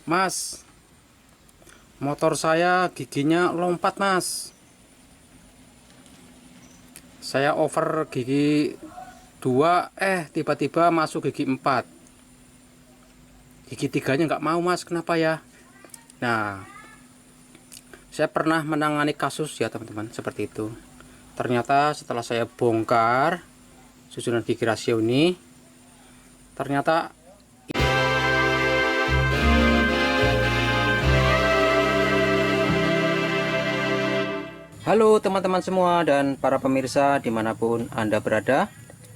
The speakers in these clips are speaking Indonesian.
Mas, motor saya giginya lompat, Mas. Saya over gigi 2, tiba-tiba masuk gigi 4. Gigi 3-nya nggak mau, Mas. Kenapa ya? Nah, saya pernah menangani kasus ya, teman-teman, seperti itu. Ternyata setelah saya bongkar susunan gigi rasio ini, ternyata halo teman-teman semua dan para pemirsa dimanapun Anda berada.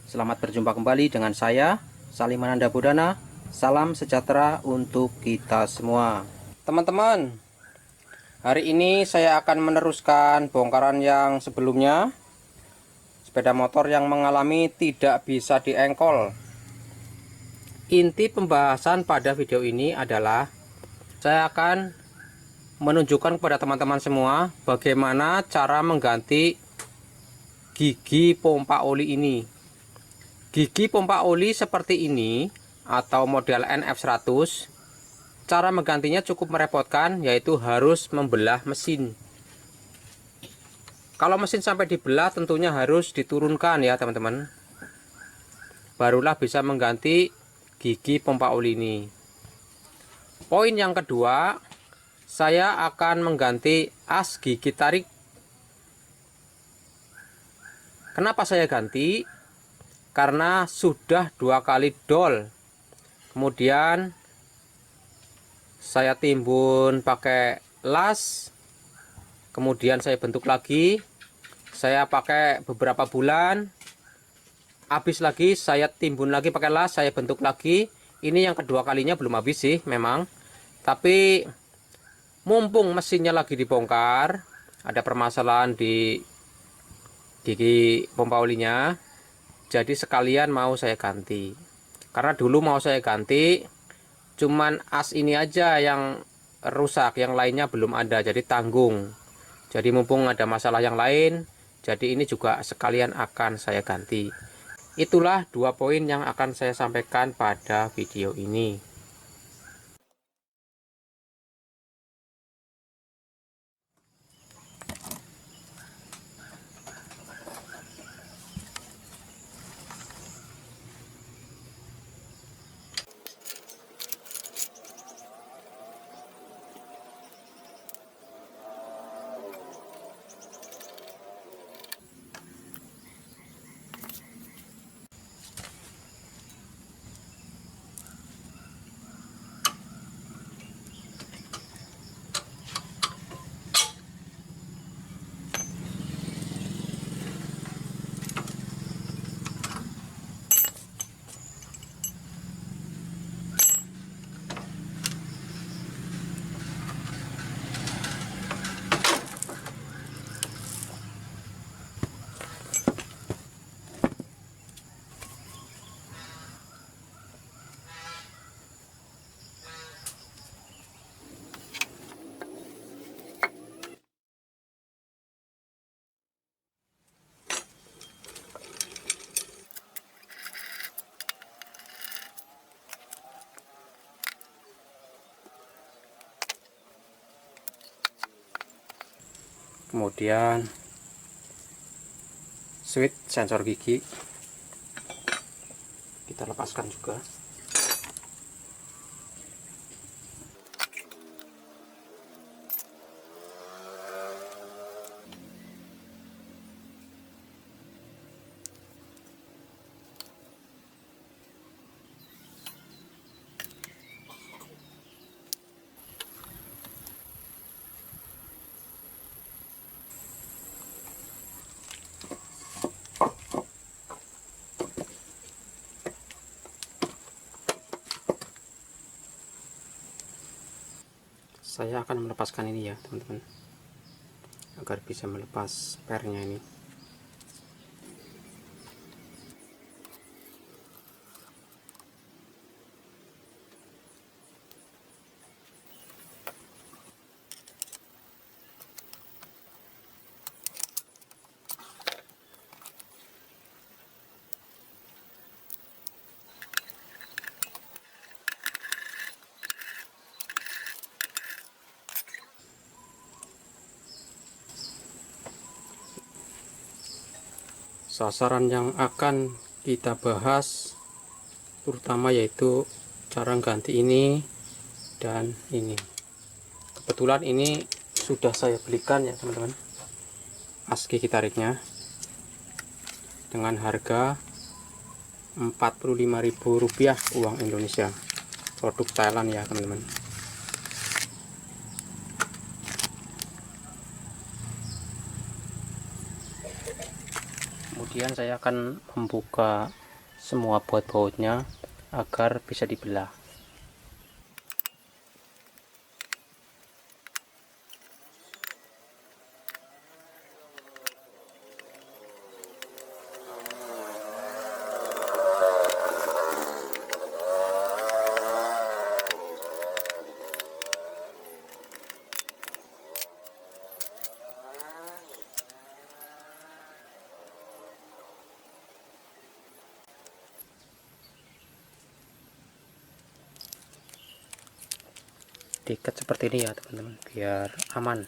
Selamat berjumpa kembali dengan saya, Salimananda Budana. Salam sejahtera untuk kita semua. Teman-teman, hari ini saya akan meneruskan bongkaran yang sebelumnya. Sepeda motor yang mengalami tidak bisa diengkol. Inti pembahasan pada video ini adalah saya akan menunjukkan kepada teman-teman semua bagaimana cara mengganti gigi pompa oli ini. Gigi pompa oli seperti ini atau model NF100, cara menggantinya cukup merepotkan, yaitu harus membelah mesin. Kalau mesin sampai dibelah tentunya harus diturunkan ya teman-teman, barulah bisa mengganti gigi pompa oli ini. Poin yang kedua, saya akan mengganti as gigi tarik. Kenapa saya ganti? Karena sudah 2 kali dol. Kemudian saya timbun pakai las. Kemudian saya bentuk lagi. Saya pakai beberapa bulan. Habis lagi saya timbun lagi pakai las, saya bentuk lagi. Ini yang kedua kalinya belum habis sih memang. Tapi mumpung mesinnya lagi dibongkar, ada permasalahan di gigi pompa olinya, jadi sekalian mau saya ganti. Karena dulu mau saya ganti, cuman as ini aja yang rusak, yang lainnya belum ada, jadi tanggung. Jadi mumpung ada masalah yang lain, jadi ini juga sekalian akan saya ganti. Itulah 2 poin yang akan saya sampaikan pada video ini. Kemudian switch sensor gigi kita lepaskan juga. Saya akan melepaskan ini ya teman-teman, agar bisa melepas pernya ini. sasaran yang akan kita bahas terutama yaitu cara ganti ini dan ini. Kebetulan ini sudah saya belikan ya teman-teman, as gigi tariknya dengan harga Rp45.000 uang Indonesia, produk Thailand ya teman-teman. Kemudian saya akan membuka semua baut-bautnya agar bisa dibelah. Diikat seperti ini ya teman-teman, biar aman.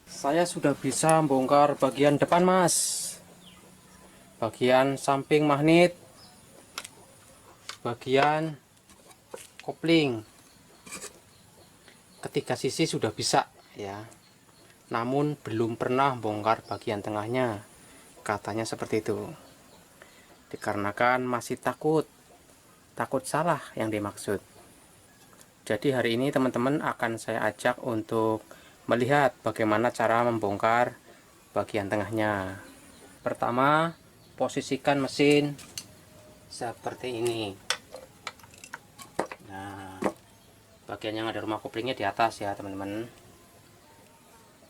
Saya sudah bisa bongkar bagian depan mas, bagian samping magnet, bagian kopling, ketiga sisi sudah bisa ya, namun belum pernah bongkar bagian tengahnya, katanya seperti itu, dikarenakan masih takut salah yang dimaksud. Jadi hari ini teman-teman akan saya ajak untuk melihat bagaimana cara membongkar bagian tengahnya. Pertama, posisikan mesin seperti ini. Nah, bagian yang ada rumah koplingnya di atas ya teman-teman.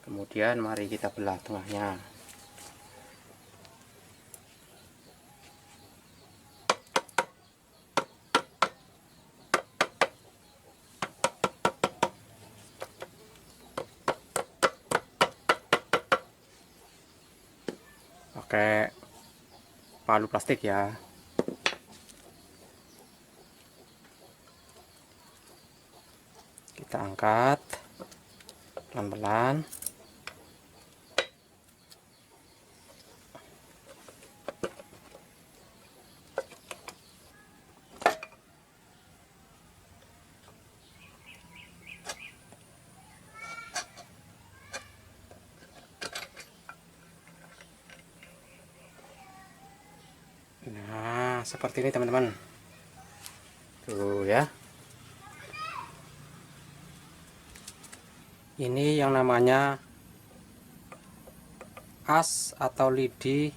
Kemudian mari kita belah tengahnya. Pakai palu plastik ya. Kita angkat pelan-pelan. Nah, seperti ini teman-teman. Tuh ya. Ini yang namanya as atau lidi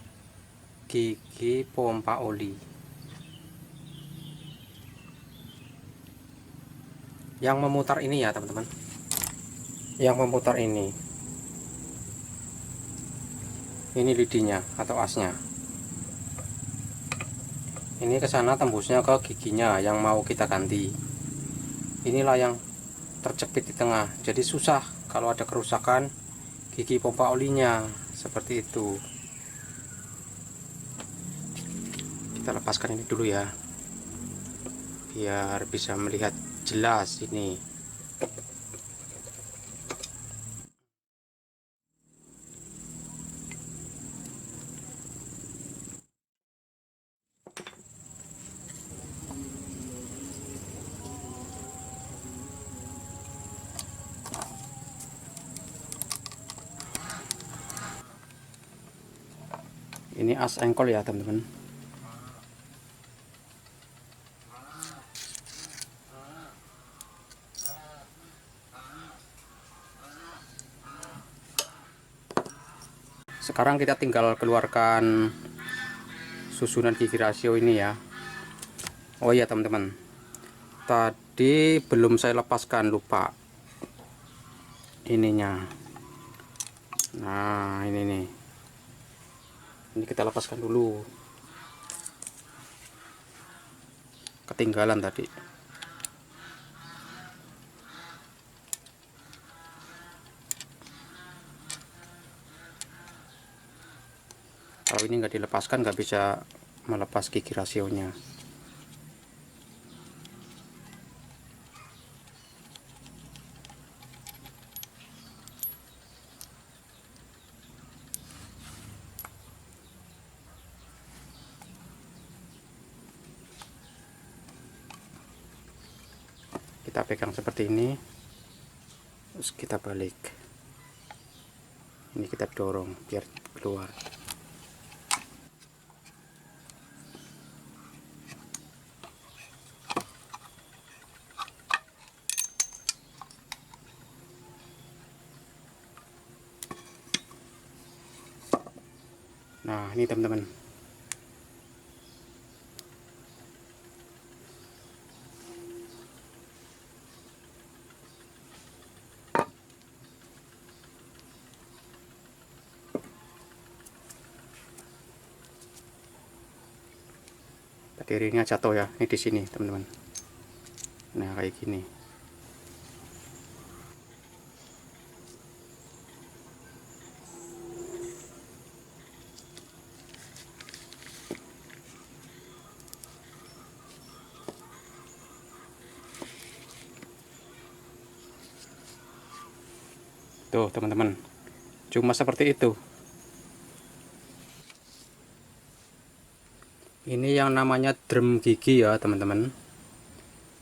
gigi pompa oli. Yang memutar ini ya teman-teman. Yang memutar ini. Ini lidinya atau asnya. Ini ke sana tembusnya ke giginya yang mau kita ganti. Inilah yang terjepit di tengah, jadi susah kalau ada kerusakan gigi pompa olinya seperti itu. Kita lepaskan ini dulu ya, biar bisa melihat jelas ini. Ini as engkol ya teman-teman. Sekarang kita tinggal keluarkan susunan gigi rasio ini ya. Oh iya teman-teman, tadi belum saya lepaskan, lupa ininya. Nah ini nih, ini kita lepaskan dulu, ketinggalan tadi. Kalau ini nggak dilepaskan nggak bisa melepas gigi rasionya. kita pegang seperti ini, terus kita balik. Ini kita dorong biar keluar. Nah, ini teman-teman. Tadi ringnya jatuh ya, ini di sini teman-teman. Nah, kayak gini. Tuh teman-teman, cuma seperti itu. Ini yang namanya drum gigi ya teman-teman,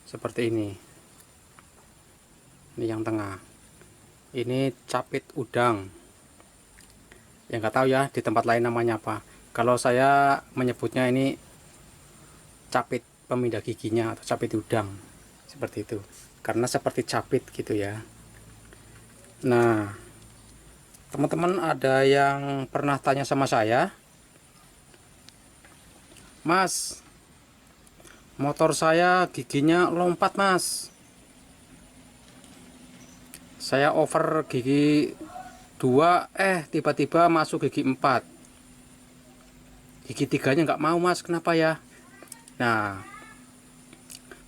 seperti ini. Ini yang tengah, ini capit udang. Ya nggak tahu ya di tempat lain namanya apa. Kalau saya menyebutnya ini capit pemindah giginya atau capit udang, seperti itu, karena seperti capit gitu ya. Nah teman-teman, ada yang pernah tanya sama saya, Mas, motor saya giginya lompat mas, saya over gigi 2 tiba-tiba masuk gigi 4, gigi 3-nya nggak mau mas, kenapa ya? Nah,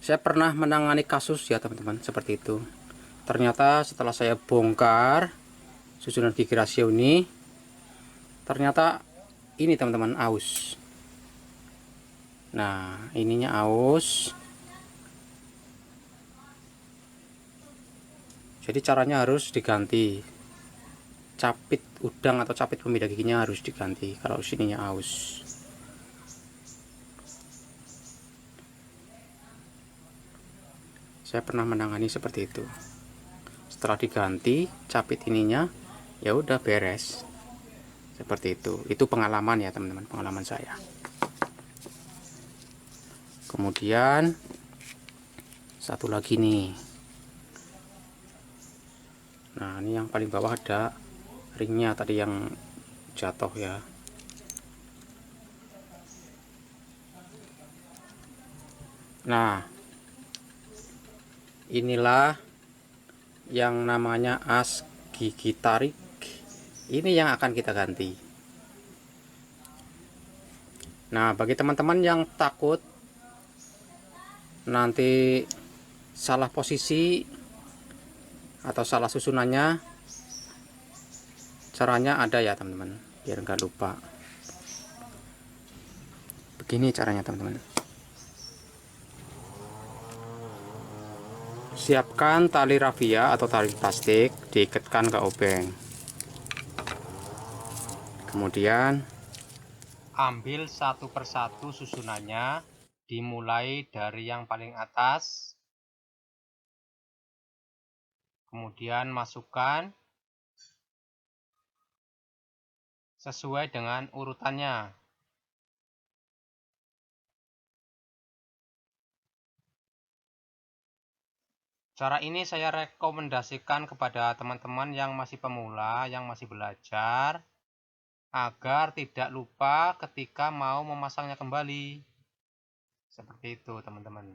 saya pernah menangani kasus ya teman-teman seperti itu. Ternyata setelah saya bongkar susunan gigi rasio ini, ternyata ini teman-teman aus. Nah, ininya aus. Jadi caranya harus diganti. Capit udang atau capit pemindah giginya harus diganti kalau sininya aus. Saya pernah menangani seperti itu. Setelah diganti capit ininya, ya udah beres. Seperti itu. Itu pengalaman ya teman-teman, pengalaman saya. Kemudian satu lagi nih. Nah, ini yang paling bawah ada ringnya tadi yang jatuh ya. Nah, inilah yang namanya as gigi tarik. Ini yang akan kita ganti. Nah, bagi teman-teman yang takut nanti salah posisi atau salah susunannya, caranya ada ya teman-teman, biar nggak lupa. Begini caranya teman-teman. Siapkan tali rafia atau tali plastik, diikatkan ke obeng. Kemudian ambil satu persatu susunannya, dimulai dari yang paling atas, kemudian masukkan sesuai dengan urutannya. Cara ini saya rekomendasikan kepada teman-teman yang masih pemula, yang masih belajar, agar tidak lupa ketika mau memasangnya kembali. Seperti itu teman-teman.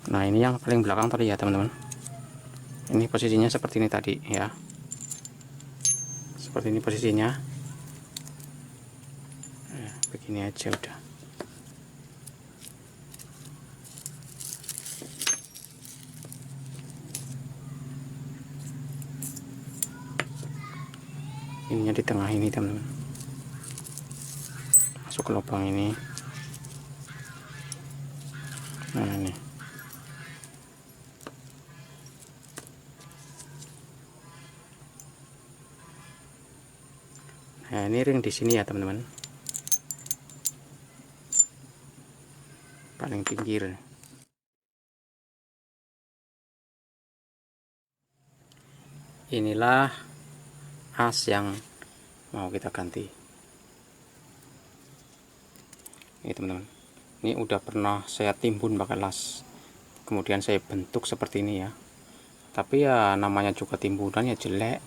Nah, ini yang paling belakang tadi ya teman-teman. Ini posisinya seperti ini tadi ya, seperti ini posisinya. Begini aja udah. Ininya di tengah ini teman-teman, masuk ke lubang ini. Nah ini, nah ini ring di sini ya teman-teman, paling pinggir. Inilah as yang mau kita ganti. Ini teman-teman, ini udah pernah saya timbun pakai las, kemudian saya bentuk seperti ini ya. Tapi ya namanya juga timbunan ya jelek,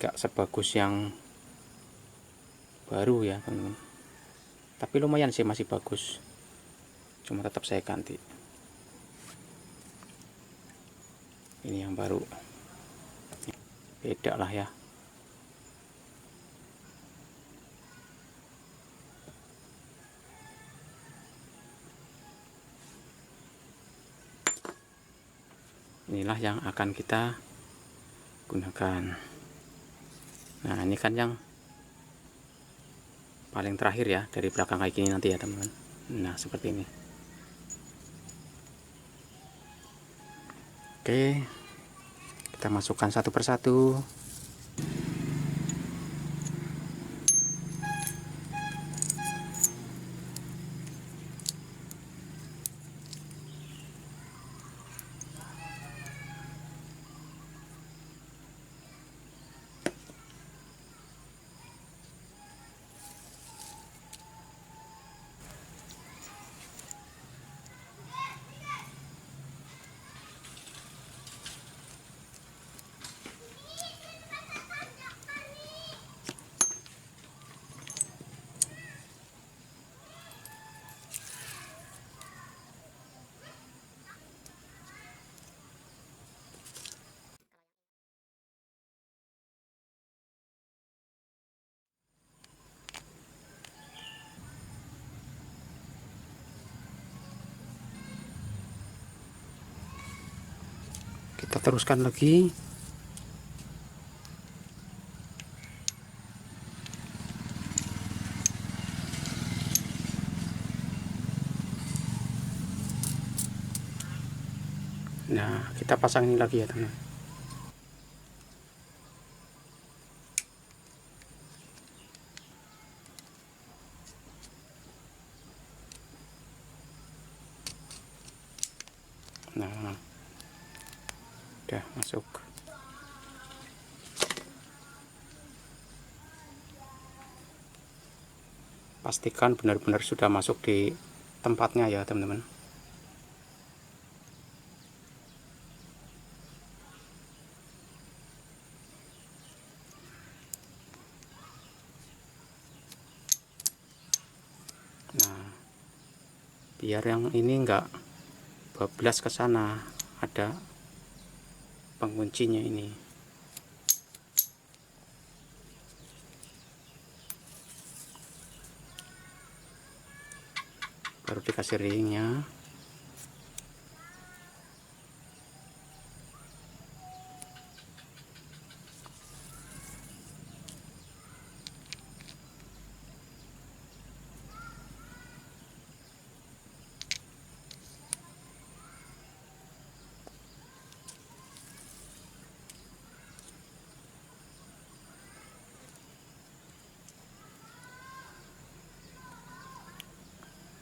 nggak sebagus yang baru ya teman-teman. Tapi lumayan sih, masih bagus, cuma tetap saya ganti. Ini yang baru, beda lah ya. Inilah yang akan kita gunakan. Nah ini kan yang paling terakhir ya, dari belakang kayak gini nanti ya teman-teman. Nah seperti ini. Oke, kita masukkan satu persatu. Kita teruskan lagi. Nah kita pasang ini lagi ya teman. Nah udah masuk. Pastikan benar-benar sudah masuk di tempatnya ya teman-teman. Nah biar yang ini enggak bablas ke sana, ada penguncinya ini. Baru dikasih ringnya.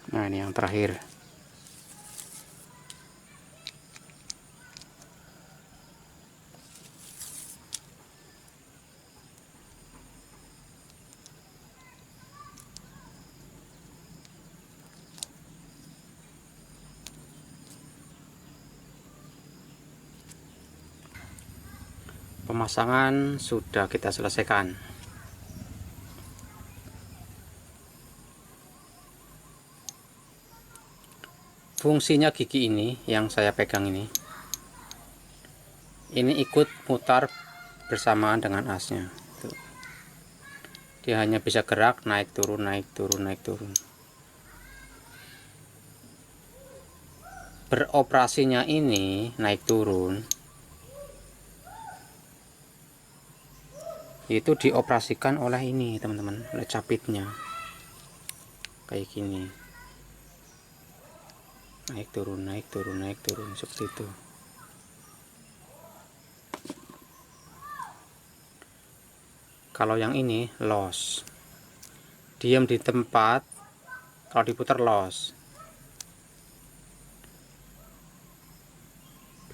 Nah ini yang terakhir. Pemasangan sudah kita selesaikan. fungsinya gigi ini yang saya pegang ini ikut mutar bersamaan dengan asnya. Tuh. Dia hanya bisa gerak naik turun naik turun naik turun. Beroperasinya ini naik turun itu dioperasikan oleh ini teman-teman, oleh capitnya kayak gini, naik turun naik turun naik turun seperti itu. Kalau yang ini los, diam di tempat, kalau diputar los.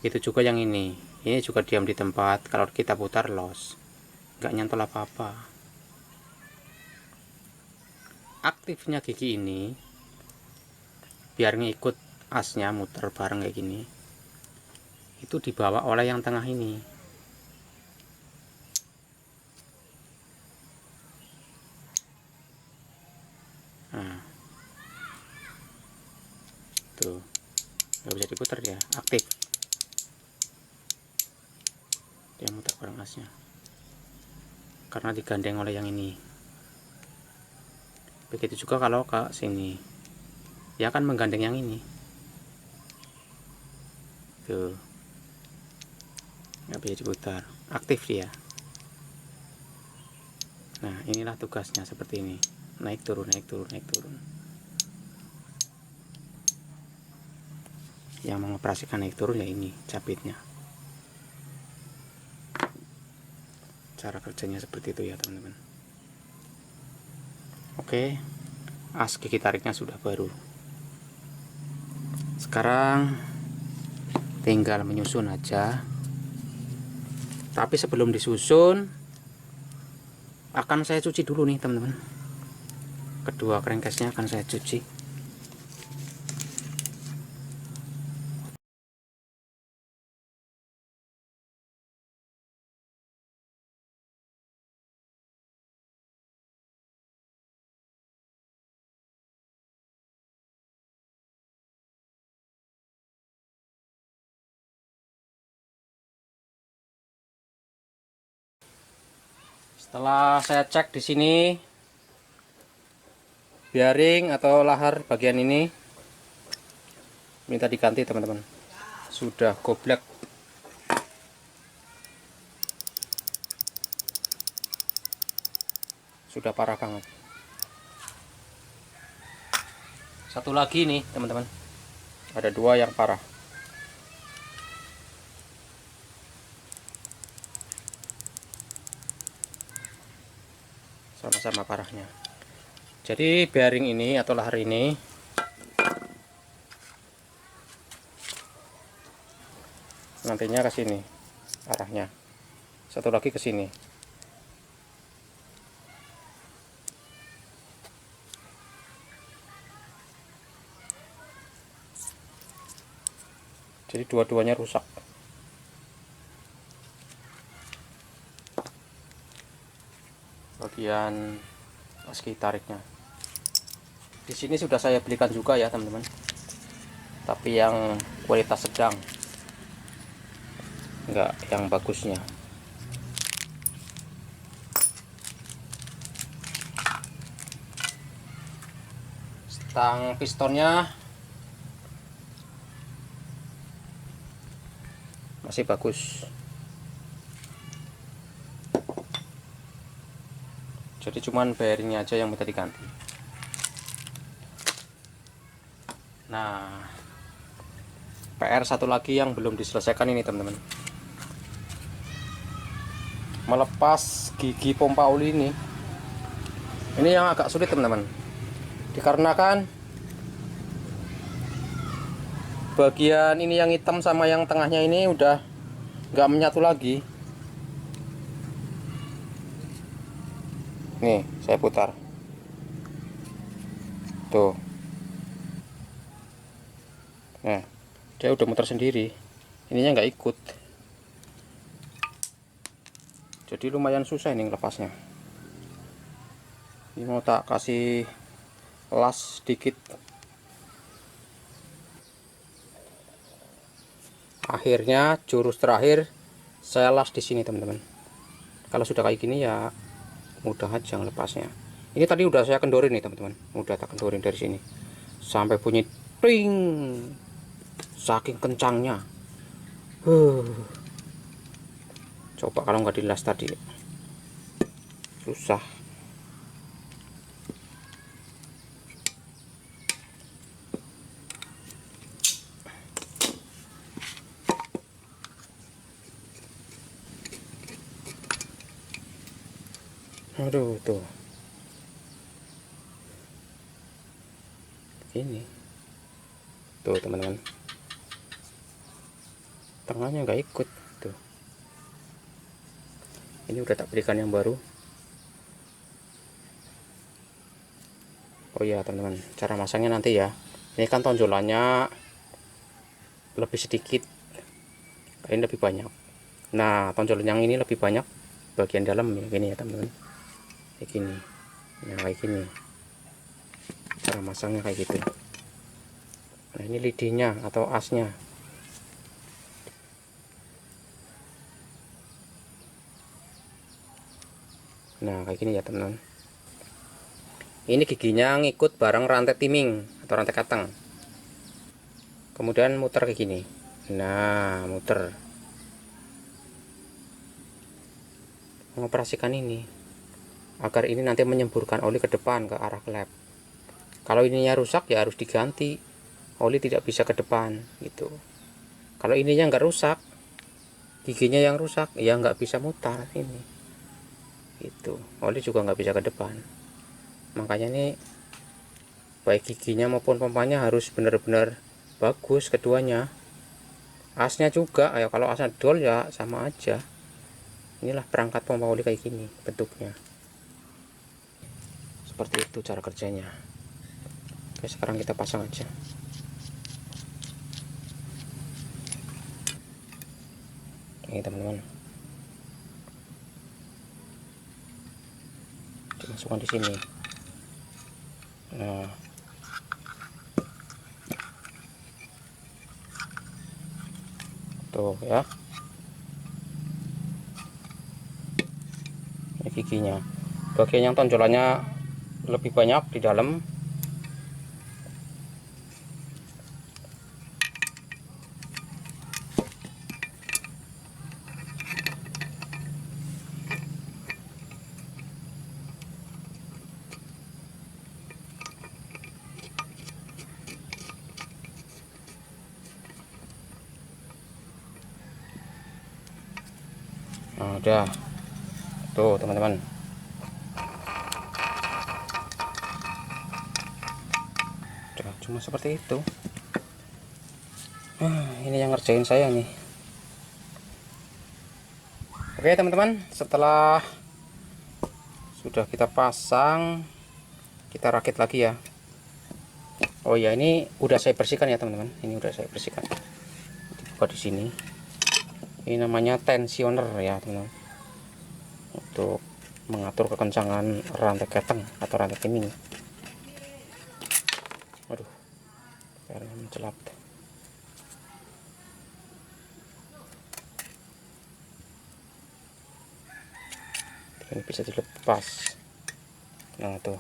Begitu juga yang ini juga diam di tempat, kalau kita putar los, nggak nyantol apa-apa. Aktifnya gigi ini biar ngikut asnya muter bareng kayak gini, itu dibawa oleh yang tengah ini. Nah, tuh nggak bisa diputar, dia aktif, dia muter bareng asnya karena digandeng oleh yang ini. Begitu juga kalau ke sini, dia akan menggandeng yang ini. Tuh, nggak bisa diputar, aktif dia. Nah, inilah tugasnya seperti ini, naik turun naik turun naik turun. Yang mengoperasikan naik turun ya ini capitnya. Cara kerjanya seperti itu ya teman-teman. Oke, as gigi tariknya sudah baru. Sekarang tinggal menyusun aja. Tapi sebelum disusun akan saya cuci dulu nih teman-teman. Kedua crankcase-nya akan saya cuci. Setelah saya cek di sini, bearing atau lahar bagian ini minta diganti teman-teman. Sudah goblek. Sudah parah banget. Satu lagi nih teman-teman, ada dua yang parah. Sama-sama parahnya. Jadi bearing ini atau lahar ini nantinya ke sini arahnya, satu lagi ke sini. Jadi dua-duanya rusak. Bagian meski tariknya di sini sudah saya belikan juga ya teman-teman, tapi yang kualitas sedang, enggak yang bagusnya. Stang pistonnya masih bagus, jadi cuman bearingnya aja yang minta diganti. Nah, PR satu lagi yang belum diselesaikan ini teman-teman, melepas gigi pompa oli ini yang agak sulit teman-teman, dikarenakan bagian ini yang hitam sama yang tengahnya ini udah nggak menyatu lagi. Nih saya putar tuh, nah dia udah muter sendiri, ininya nggak ikut, jadi lumayan susah ini lepasnya. Ini mau tak kasih las sedikit. Akhirnya jurus terakhir saya las di sini teman-teman. Kalau sudah kayak gini ya mudah aja lepasnya. Ini tadi udah saya kendorin nih teman-teman, udah tak kendorin dari sini sampai bunyi pring, saking kencangnya. Coba kalau nggak dilas tadi susah. Aduh tuh ini tuh teman-teman, tengahnya nggak ikut tuh. Ini udah tak berikan yang baru. Oh ya teman-teman, cara masangnya nanti ya. Ini kan tonjolannya lebih sedikit, ini lebih banyak. Nah tonjolan yang ini lebih banyak bagian dalam ya, gini ya teman-teman, kayak gini. Nah kayak gini cara masangnya kayak gitu. Nah ini lidinya atau asnya. Nah kayak gini ya teman-teman. Ini giginya ngikut bareng rantai timing atau rantai katang. Kemudian muter kayak gini. Nah muter. Mengoperasikan ini agar ini nanti menyemburkan oli ke depan ke arah klep. Kalau ininya rusak ya harus diganti, oli tidak bisa ke depan gitu. Kalau ininya nggak rusak, giginya yang rusak ya nggak bisa mutar ini itu, oli juga nggak bisa ke depan. Makanya ini baik giginya maupun pompanya harus benar-benar bagus keduanya. Asnya juga ya, kalau asnya dol ya sama aja. Inilah perangkat pompa oli kayak gini bentuknya. Seperti itu cara kerjanya. Oke, sekarang kita pasang aja. Ini teman-teman, dimasukkan di sini. Nah tuh ya, ini giginya. Bagian yang tonjolannya lebih banyak di dalam. Nah, udah tuh teman-teman. Udah cuma seperti itu. Ini yang ngerjain saya nih. Oke teman-teman, setelah sudah kita pasang, kita rakit lagi ya. Oh ya, ini udah saya bersihkan ya teman-teman. Ini udah saya bersihkan. Dibuka di sini. Ini namanya tensioner ya teman-teman, untuk mengatur kekencangan rantai keteng atau rantai timing. Waduh, karena mencelat. Ini bisa dilepas. Nah tuh,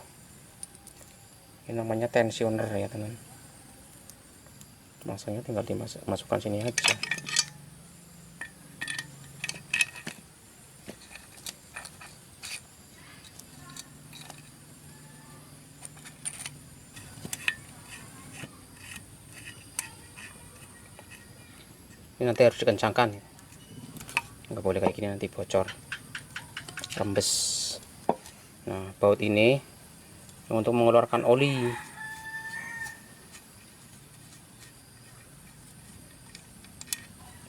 ini namanya tensioner ya teman. Masanya tinggal dimasukkan sini aja. Ini nanti harus dikencangkan, nggak boleh kayak gini, nanti bocor, rembes. Nah baut ini untuk mengeluarkan oli.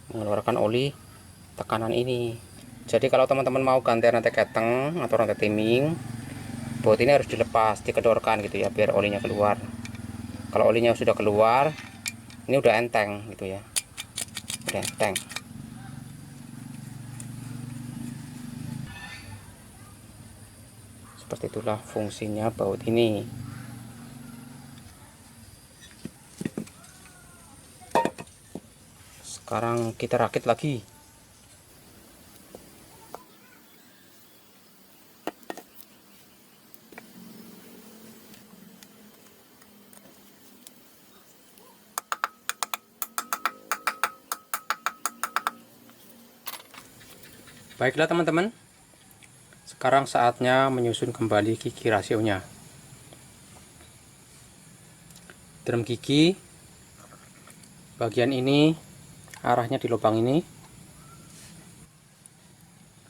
Mengeluarkan oli tekanan ini. Jadi kalau teman-teman mau ganti rantai keteng atau rantai timing, baut ini harus dilepas, dikedorkan gitu ya, biar olinya keluar. Kalau olinya sudah keluar, ini udah enteng gitu ya, udah enteng. Seperti itulah fungsinya baut ini. Sekarang kita rakit lagi. Baiklah teman-teman, sekarang saatnya menyusun kembali gigi rasionya. Drum gigi bagian ini arahnya di lubang ini,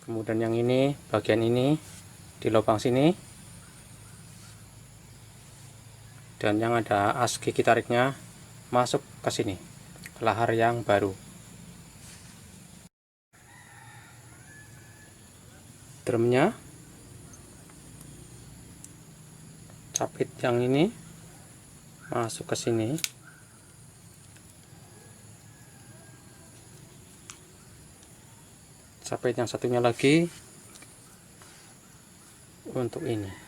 kemudian yang ini bagian ini di lubang sini, dan yang ada as gigi tariknya masuk ke sini, ke lahar yang baru. Drumnya capit yang ini masuk ke sini, capit yang satunya lagi untuk ini.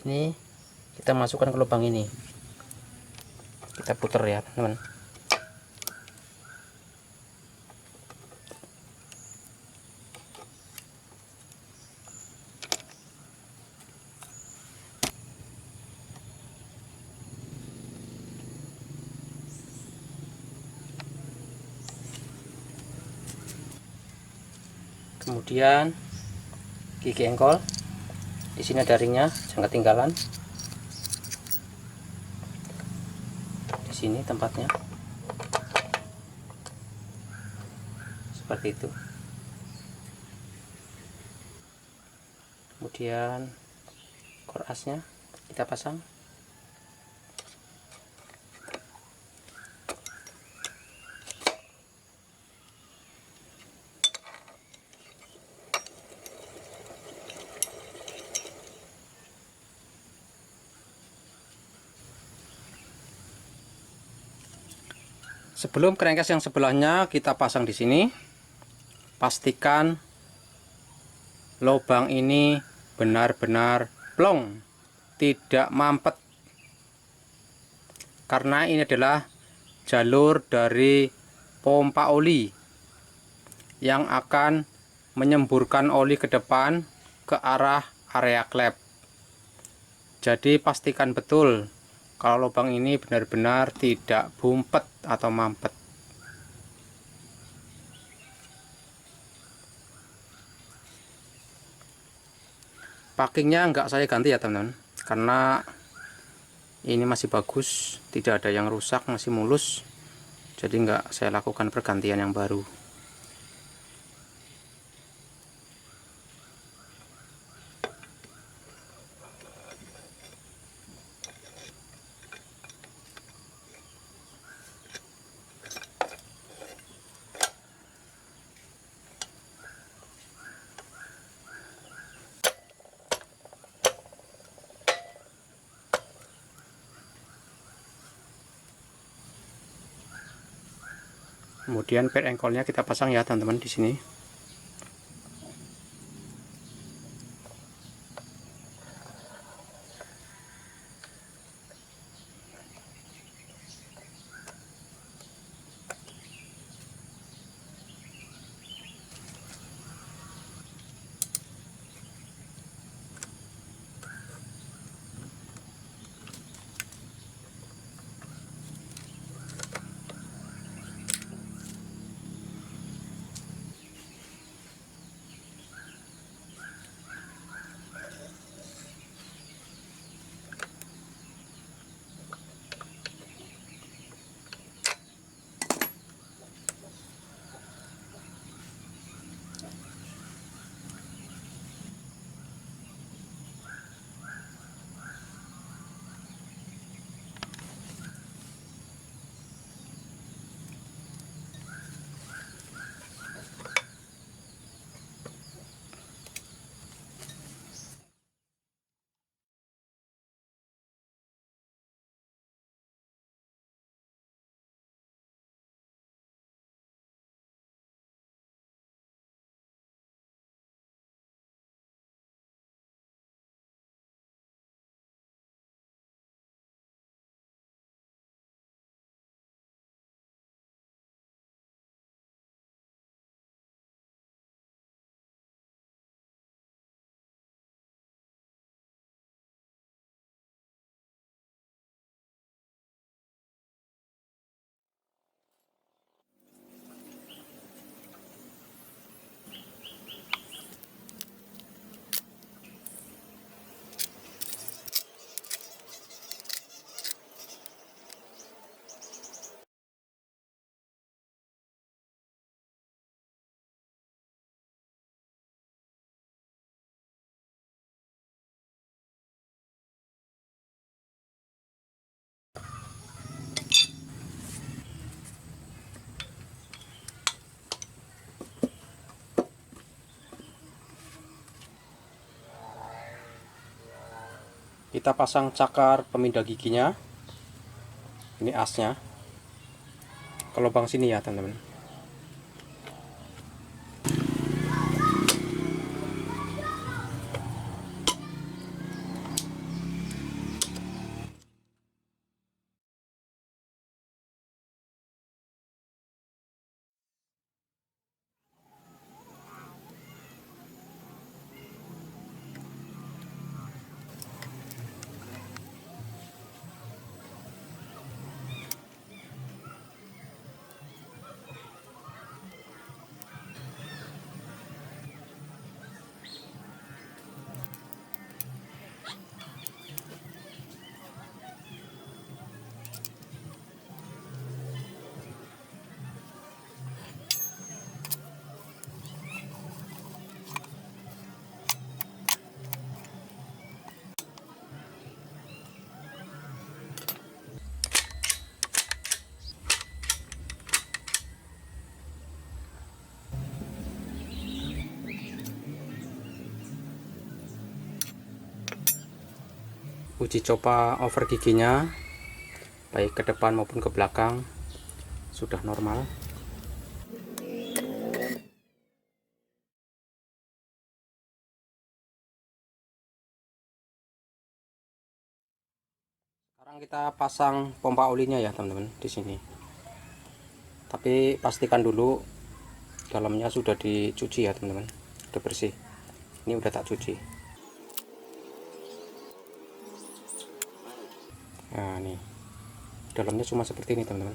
Ini kita masukkan ke lubang ini, kita putar ya teman-teman. Kemudian gigi engkol, di sini ada ringnya, jangan ketinggalan. Di sini tempatnya, seperti itu. Kemudian kor asnya kita pasang. Sebelum crankcase yang sebelahnya kita pasang di sini, pastikan lubang ini benar-benar plong, tidak mampet, karena ini adalah jalur dari pompa oli yang akan menyemburkan oli ke depan ke arah area klep. Jadi pastikan betul kalau lubang ini benar-benar tidak bumpet atau mampet. Packingnya enggak saya ganti ya teman-teman, karena ini masih bagus, tidak ada yang rusak, masih mulus. Jadi enggak saya lakukan pergantian yang baru. Kemudian pad engkolnya kita pasang ya teman-teman di sini. Kita pasang cakar pemindah giginya. Ini asnya ke lubang sini ya teman-teman. Uji coba over giginya, baik ke depan maupun ke belakang, sudah normal. Sekarang kita pasang pompa olinya ya teman-teman di sini. Tapi pastikan dulu dalamnya sudah dicuci ya teman-teman, sudah bersih. Ini udah tak cuci. Nah nih, dalamnya cuma seperti ini teman-teman.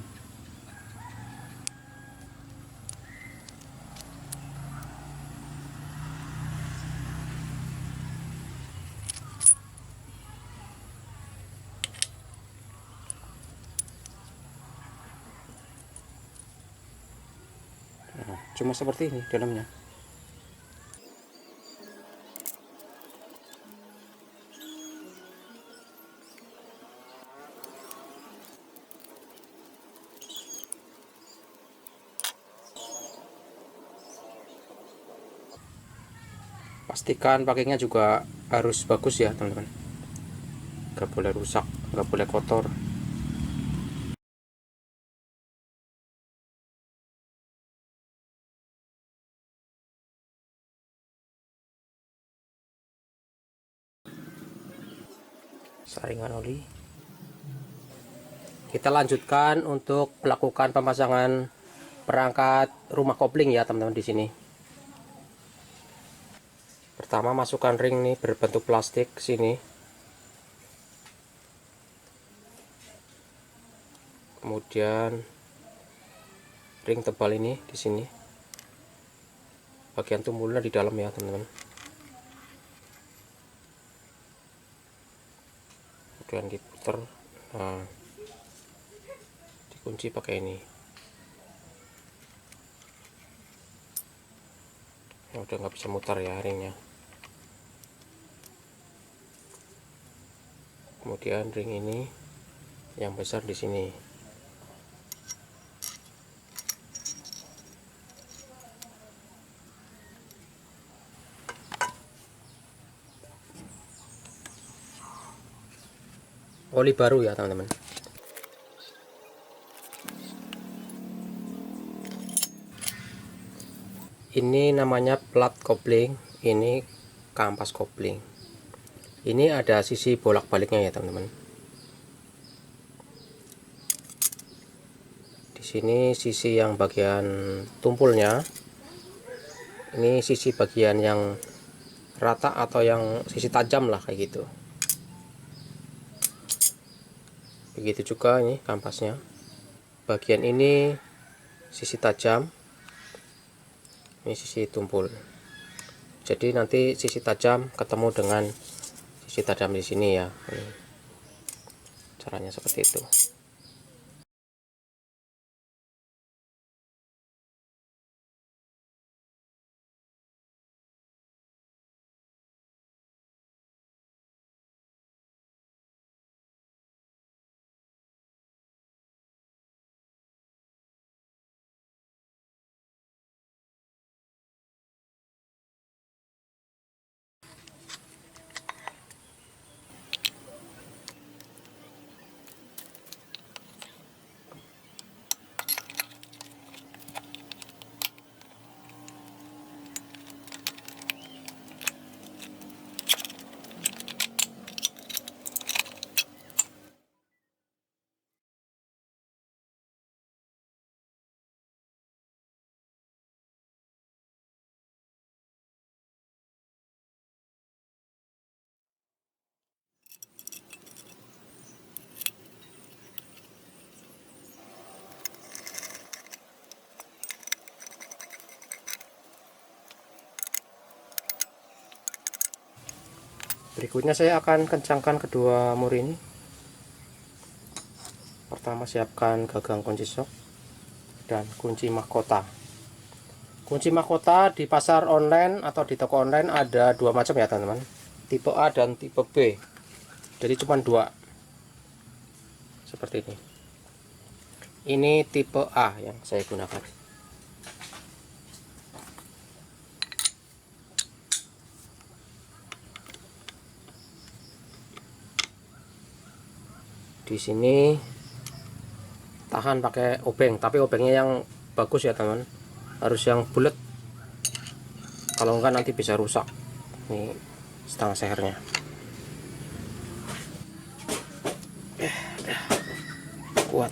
Nah, cuma seperti ini dalamnya. Pastikan pakainya juga harus bagus ya teman-teman, nggak boleh rusak, nggak boleh kotor. Saringan oli. Kita lanjutkan untuk melakukan pemasangan perangkat rumah kopling ya teman-teman di sini. Pertama masukkan ring nih berbentuk plastik sini. Kemudian ring tebal ini di sini. Bagian tumpulnya di dalam ya teman-teman. Kemudian diputar. Nah, dikunci pakai ini. Ya udah nggak bisa mutar ya ringnya. Kemudian ring ini yang besar di sini. Oli baru ya teman-teman. Ini namanya plat kopling, ini kampas kopling. Ini ada sisi bolak-baliknya ya teman-teman. Di sini sisi yang bagian tumpulnya, ini sisi bagian yang rata atau yang sisi tajam lah kayak gitu. Begitu juga ini kampasnya. Bagian ini sisi tajam, ini sisi tumpul. Jadi nanti sisi tajam ketemu dengan sisi tajam di sini ya. Caranya seperti itu. Berikutnya saya akan kencangkan kedua mur ini. Pertama, siapkan gagang kunci sok dan kunci mahkota. Kunci mahkota di pasar online atau di toko online ada dua macam ya teman-teman, tipe A dan tipe B. Jadi cuma dua seperti ini. Ini tipe A yang saya gunakan. Di sini tahan pakai obeng, tapi obengnya yang bagus ya teman, harus yang bulat, kalau enggak nanti bisa rusak. Ini setengah sehernya. Kuat.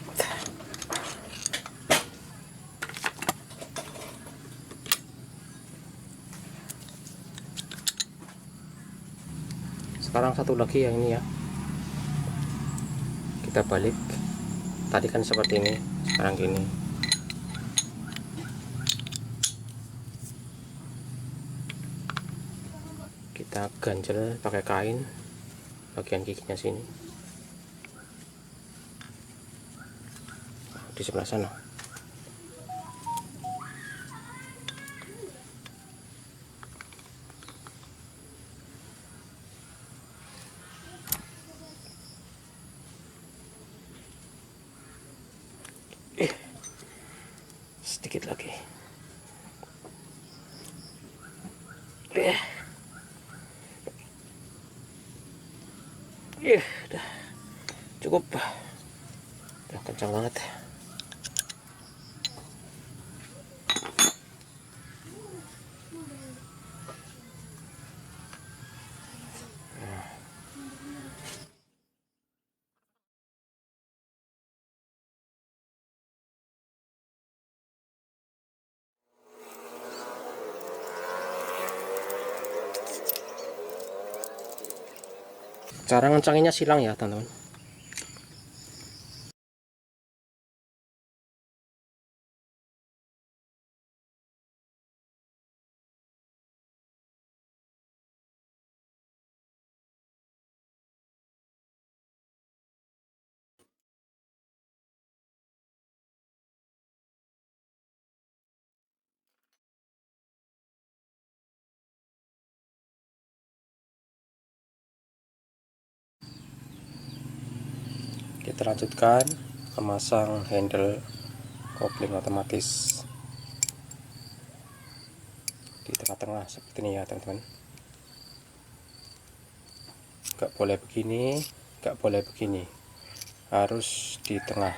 Sekarang satu lagi yang ini ya, kita balik. Tadi kan seperti ini, sekarang gini. Kita ganjel pakai kain bagian giginya sini, di sebelah sana. Sedikit lagi. Udah cukup, udah kencang banget. Cara ngencanginnya silang ya teman-teman. Kita lanjutkan memasang handle kopling otomatis di tengah-tengah seperti ini ya teman-teman. Gak boleh begini, gak boleh begini, harus di tengah.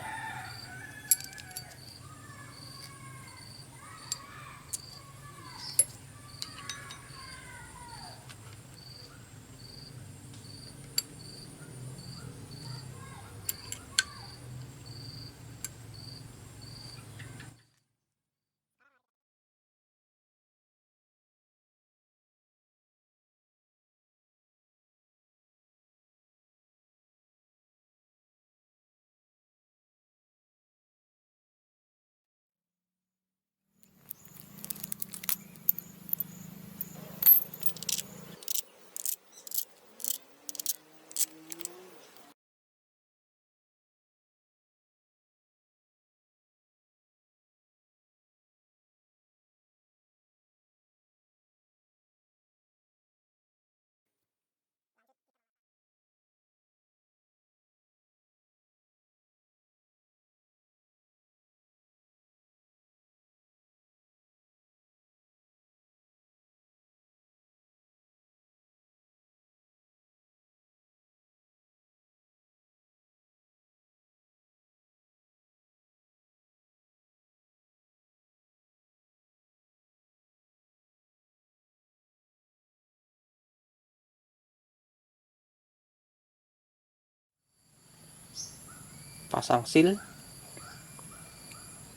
Pasang seal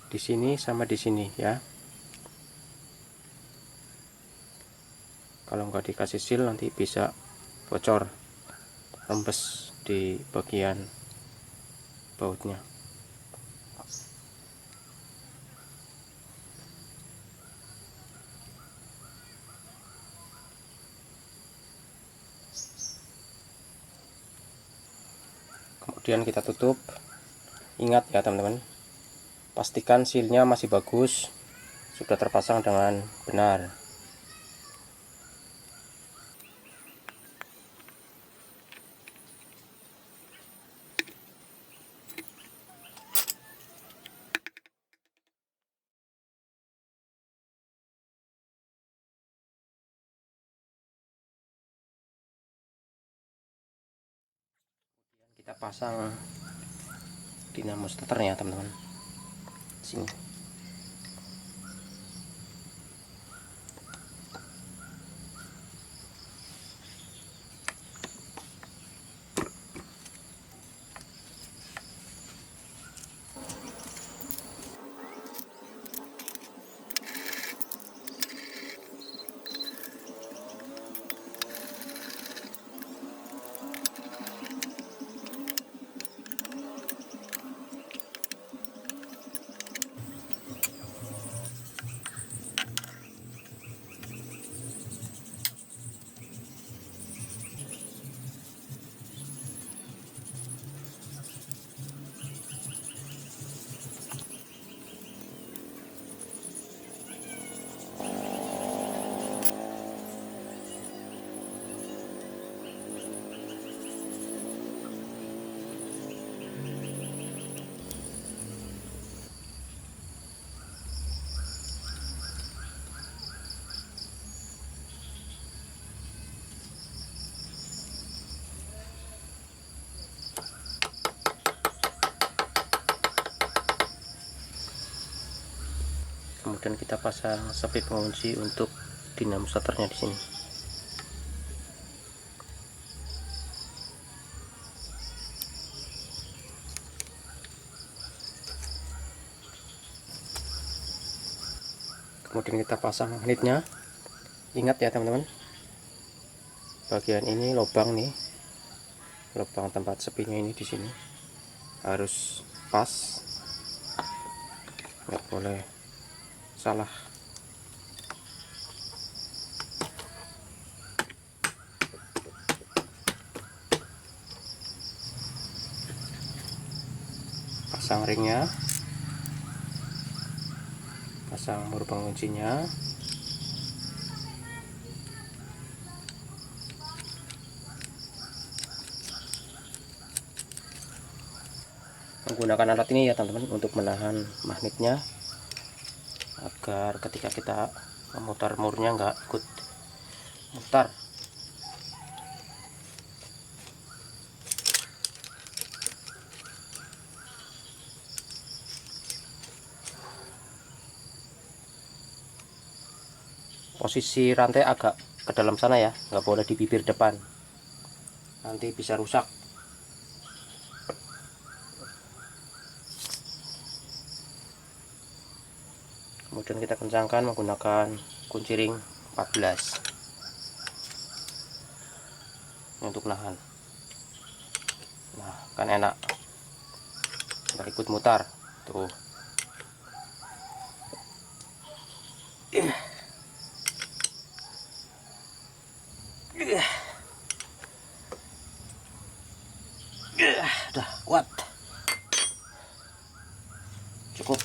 di sini sama di sini ya. Kalau nggak dikasih seal nanti bisa bocor, rembes di bagian bautnya. Kemudian kita tutup. Ingat ya teman-teman, pastikan sealnya masih bagus, sudah terpasang dengan benar. Kita pasang dinamo starternya teman-teman, sini. Kemudian kita pasang sepi pengunci untuk dinamo starternya di sini. Kemudian kita pasang magnetnya. Ingat ya teman-teman, bagian ini lubang nih, lubang tempat sepinya ini di sini harus pas, nggak boleh salah. Pasang ringnya, pasang mur penguncinya. Menggunakan alat ini ya teman-teman untuk menahan magnetnya, agar ketika kita memutar murnya nggak ikut mutar. Posisi rantai agak ke dalam sana ya, nggak boleh di bibir depan, nanti bisa rusak. Kemudian kita kencangkan menggunakan kunci ring 14 untuk nahan. Nah, kan enak, nggak ikut mutar tuh. Udah kuat, cukup.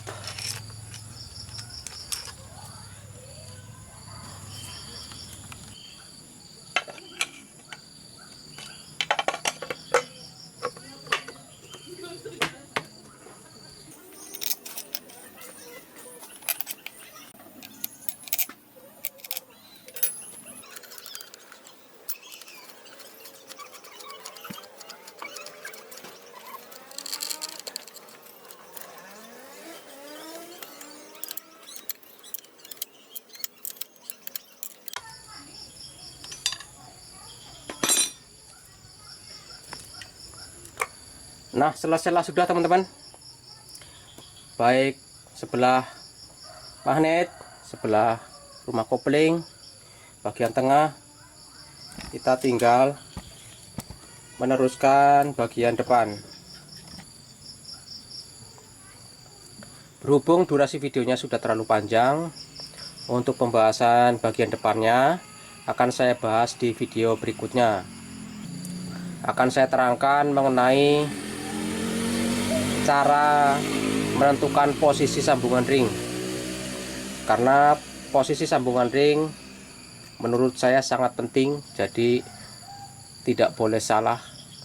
Nah, selesai sudah teman-teman, baik sebelah magnet, sebelah rumah kopling, bagian tengah. Kita tinggal meneruskan bagian depan. Berhubung durasi videonya sudah terlalu panjang, untuk pembahasan bagian depannya akan saya bahas di video berikutnya. Akan saya terangkan mengenai cara menentukan posisi sambungan ring, karena posisi sambungan ring menurut saya sangat penting, jadi tidak boleh salah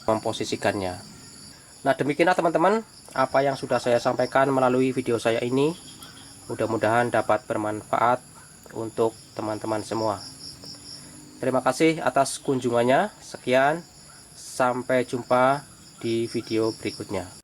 memposisikannya. Nah, demikianlah teman-teman apa yang sudah saya sampaikan melalui video saya ini. Mudah-mudahan dapat bermanfaat untuk teman-teman semua. Terima kasih atas kunjungannya. Sekian, sampai jumpa di video berikutnya.